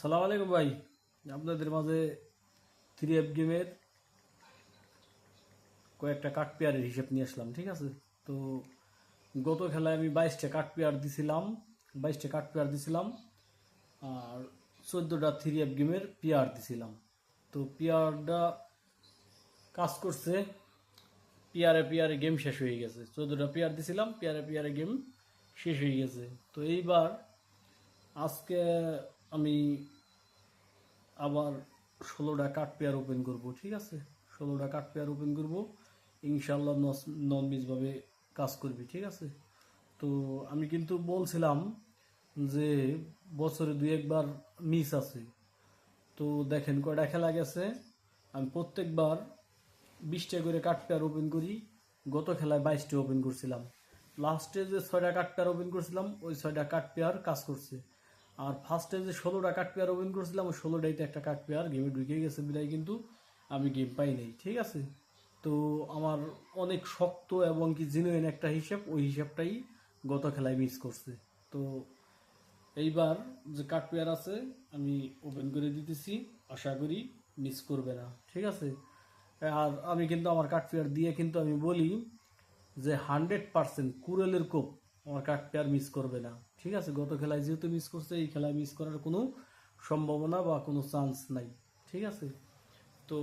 সালাম আলাইকুম ভাই। আপনাদের মাঝে থ্রি এফ গেমের কয়েকটা কাঠ পেয়ারের হিসেব নিয়ে আসলাম, ঠিক আছে? তো গত খেলায় আমি 22টা কাঠ পেয়ার দিছিলাম আর 14টা থ্রি এফ গেমের পেয়ার দিছিলাম। তো পেয়ারটা কাজ করছে, পেয়ারে পেয়ারে গেম শেষ হয়ে গেছে। 14টা পেয়ার দিছিলাম, পেয়ারে পেয়ারে গেম শেষ হয়ে গেছে। তো এইবার আজকে আমি আবার 16টা কাঠ পেয়ার ওপেন করব, ঠিক আছে? 16টা কাঠ পেয়ার ওপেন করব, ইনশাল্লাহ নন মিসভাবে কাজ করবি, ঠিক আছে? তো আমি কিন্তু বলছিলাম যে বছরে দুই একবার মিস আছে। তো দেখেন কয়টা খেলা গেছে, আমি প্রত্যেকবার 20টা করে কাঠ পেয়ার ওপেন করি। গত খেলায় 22টা ওপেন করছিলাম। লাস্টে যে 6টা কাঠ পেয়ার ওপেন করছিলাম ওই 6টা কাঠ পেয়ার কাজ করছে। আর ফার্স্টে যে 16টা কাঠ পেয়ার ওপেন করছিলাম ওই 16টাইতে একটা কাঠ পেয়ার গেমে ঢুকে গেছে বিদায় কিন্তু আমি গেম পাই নাই, ঠিক আছে? তো আমার অনেক শক্ত এবং কি জেনুইন একটা হিসাব, ওই হিসাবটাই গত খেলায় মিস করছে। তো এইবার যে কাঠ পেয়ার আছে আমি ওপেন করে দিতেছি, আশা করি মিস করবে না, ঠিক আছে? আর আমি কিন্তু আমার কাঠ পেয়ার দিয়ে কিন্তু আমি বলি যে 100% কুড়েলের কোপ আমার কাঠ পেয়ার মিস করবে না, ঠিক আছে? গত খেলায় যেহেতু মিস করছে এই খেলায় মিস করার কোনো সম্ভাবনা বা কোনো চান্স নাই, ঠিক আছে? তো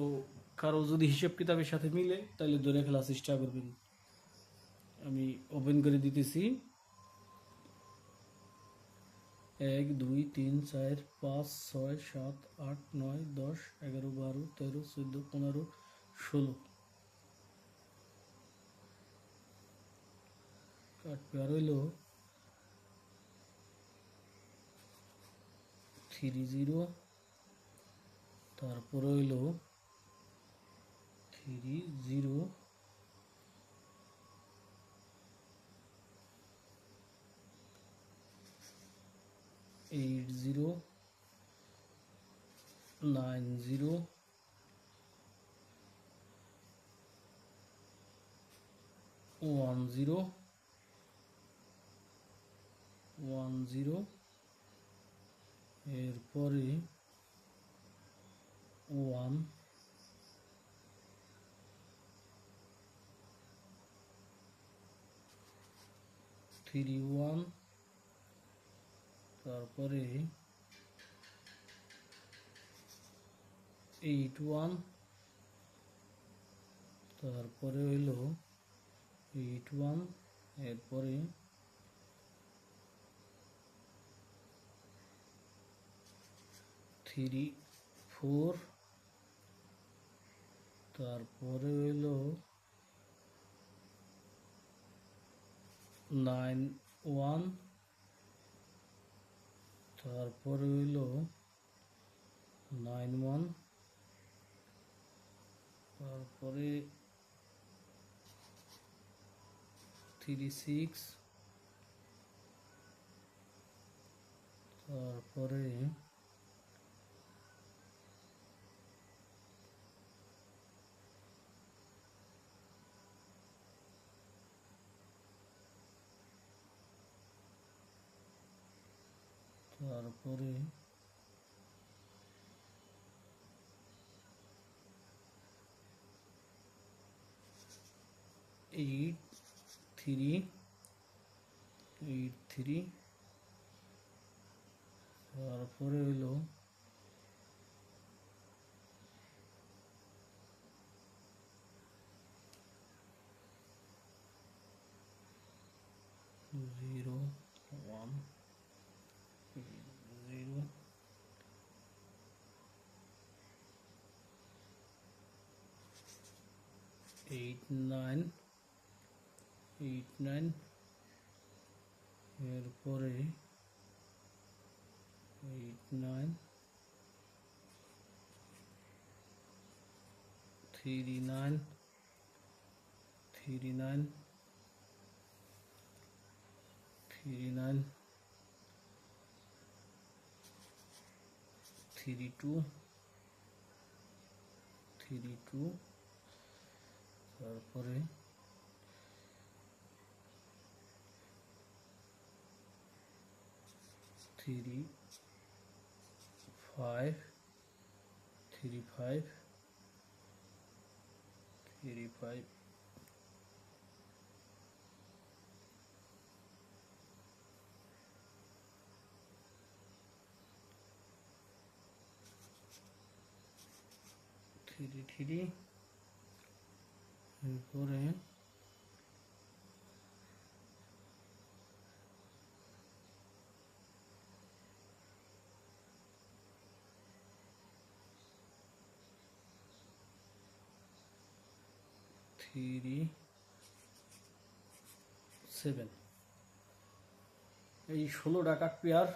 কারো যদি হিসেব কিতাবের সাথে মিলে তাহলে ধরে খেলার চেষ্টা করবেন। আমি ওপেন করে দিতেছি। 1 2 3 4 5 6 7 8 9 10 11 12 13 14 15 16 কাঠ পেয়ার হইল 30, তারপর হইল 30, 80, 90, 10, 10, এরপরে 1, 3, 1, তারপরে 8, 1, তারপরে হইল 8, 1, এরপরে 3, 4, তারপরে হইল 9, 1, তারপরে হইল 9, 1, তারপরে 3, 6, তারপরে 8, 3, 8, 3, তারপরে হইল 0, 1, 0, 8, 9, 8, 9, এরপরে 8, 9, 3, 9, 3, 9, 3, 9, 3, 2, 3, 2, তারপরে 3, 5 3 5 3 5 3 3 এরপরে 3 7 এই 16টা কাঠ পেয়ার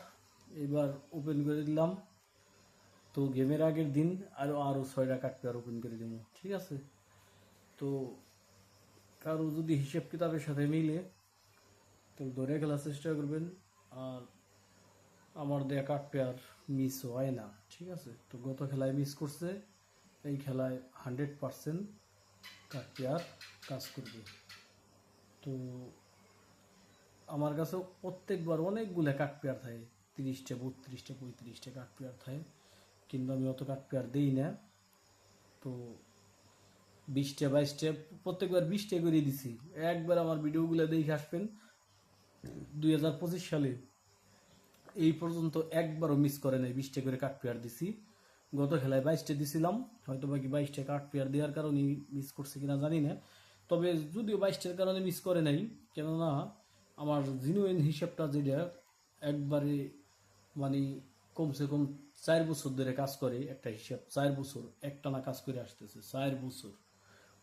এবার ওপেন করে দিলাম। তো গেমের আগের দিন আরো 6টা কাঠ পেয়ার ওপেন করে দেবো, ঠিক আছে। তো কারো যদি হিসেব কিতাবের সাথে মিলে তো ধরে খেলার চেষ্টা করবেন, আর আমার দেয়া কাঠ পেয়ার মিস হয় না, ঠিক আছে। তো গত খেলায় মিস করছে, এই খেলায় 100% কাঠ পেয়ার কাজ করবে। তো আমার কাছে প্রত্যেকবার অনেকগুলো কাঠ পেয়ার থাকে, 30টা 32টা 35টা কাঠ পেয়ার থাকে, কিন্তু আমি অত কাঠ পেয়ার দিই না। তো 20টা 22টা প্রত্যেকবার 20টা করে দিছি। একবার আমার ভিডিওগুলো দেখে আসবেন, 2025 সালে এই পর্যন্ত একবারও মিস করে নাই, 20টা করে কাঠ পেয়ার দিছি। গত খেলায় 22টা দিছিলাম, হয়তো বাকি 22টা কাঠ পেয়ার দেওয়ার কারণে মিস করছে কিনা জানি না। তবে যদিও 22টার কারণে মিস করে নাই, কেননা আমার জিনুইন হিসাবটা যেটা একবারে মানে কমসে কম 4 বছর ধরে কাজ করে, একটা হিসাব 4 বছর একটানা কাজ করে আসতেছে, 4 বছর।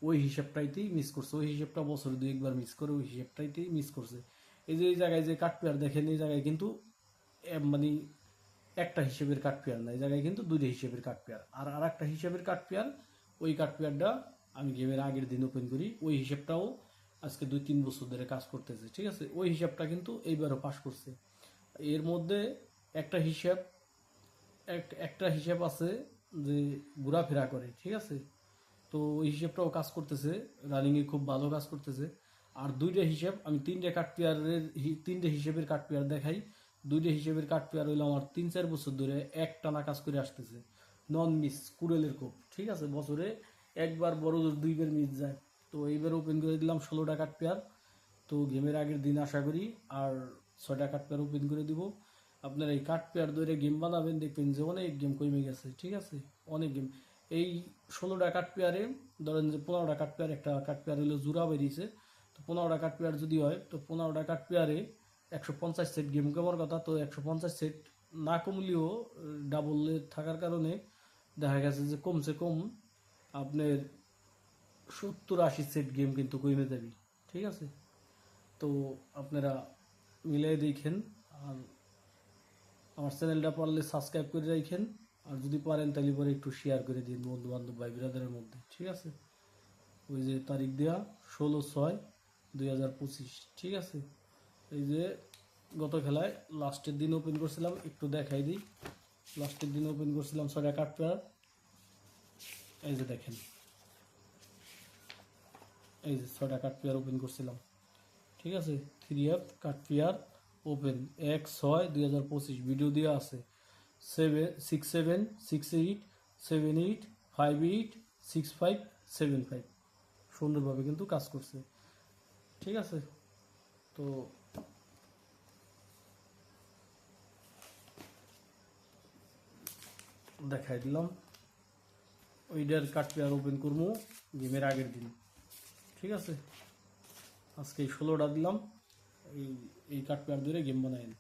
ওই হিসাবটাইতেই মিস করছে, ওই হিসাবটা বছরে 2-1 বার মিস করে, ওই হিসাবটাইতেই মিস করছে। এই যে এই জায়গায় যে কাঠ পেয়ার দেখেন, এই জায়গায় কিন্তু মানে একটা হিসেবের কাঠ পেয়ার না, এই জায়গায় কিন্তু 2টা হিসেবের কাঠ পেয়ার। আর একটা হিসেবের কাঠ পেয়ার, ওই কাঠ পেয়ারটা আমি গেমের আগের দিন ওপেন করি, ওই হিসাবটাও আজকে 2-3 বছর ধরে কাজ করতেছে, ঠিক আছে। ওই হিসাবটা কিন্তু এইবারও পাস করছে। এর মধ্যে একটা হিসাব একটা হিসাব আছে যে ঘোরাফেরা করে, ঠিক আছে। তো ওই হিসাবটাও কাজ করতেছে, রানিংয়ে খুব ভালো কাজ করতেছে। আর 2টা হিসাব আমি 3টে হিসেবের কাঠ পেয়ার দেখাই। 2টা হিসেবের কাঠ পেয়ার হইলো আমার 3-4 বছর ধরে একটানা কাজ করে আসতেছে, নন মিস, কুড়েলের কোপ, ঠিক আছে। বছরে একবার বড় জোর 2বার মিস যায়। তো এইবার ওপেন করে দিলাম 16টা কাঠ পেয়ার। তো গেমের আগের দিন আশা করি আর 6টা কাঠ পেয়ার ওপেন করে দিব। আপনারা এই কাঠ পেয়ার ধরে গেম বানাবেন, দেখবেন যে অনেক গেম কমে গেছে, ঠিক আছে। অনেক গেম এই 16টা কাঠ পেয়ারে ধরেন যে 15টা কাঠ পেয়ার, একটা কাঠ পেয়ার হলো জোড়া বেরিয়েছে। তো 15টা কাঠ পেয়ার যদি হয়, তো 15টা কাঠ পেয়ারে 150 সেট গেম কমার কথা। তো 150 সেট না কমলেও ডাবল থাকার কারণে দেখা গেছে যে কমসে কম আপনার 70-80 সেট গেম কিন্তু কমে যাবে, ঠিক আছে। তো আপনারা মিলাই দেখেন, আর আমার চ্যানেলটা পারলে সাবস্ক্রাইব করে রাখেন, আর যদি পারেন তাহলে পরে একটু শেয়ার করে দিন বন্ধু বান্ধব ভাই বিরাদারের মধ্যে, ঠিক আছে। ওই যে তারিখ দেওয়া 16/6/2025, ঠিক আছে। এই যে গত খেলায় লাস্টের দিন ওপেন করছিলাম, একটু দেখাই দিই। লাস্টের দিন ওপেন করছিলাম 6টা কাঠ পেয়ার, এই যে দেখেন, এই যে 6টা কাঠ পেয়ার ওপেন করছিলাম, ঠিক আছে। 3F কাঠ পেয়ার ওপেন 1/6/2025 ভিডিও দেওয়া আছে। 67 68 78 58 65 75 সুন্দরভাবে কিন্তু কাজ করছে, ঠিক আছে। তো দেখাই দিলাম, ওইটার কাঠ পেয়ার ওপেন করবো গেমের আগের দিন, ঠিক আছে। আজকে এই 16টা দিলাম, এই কাঠ পেয়ার ধরে গেম বানাইন।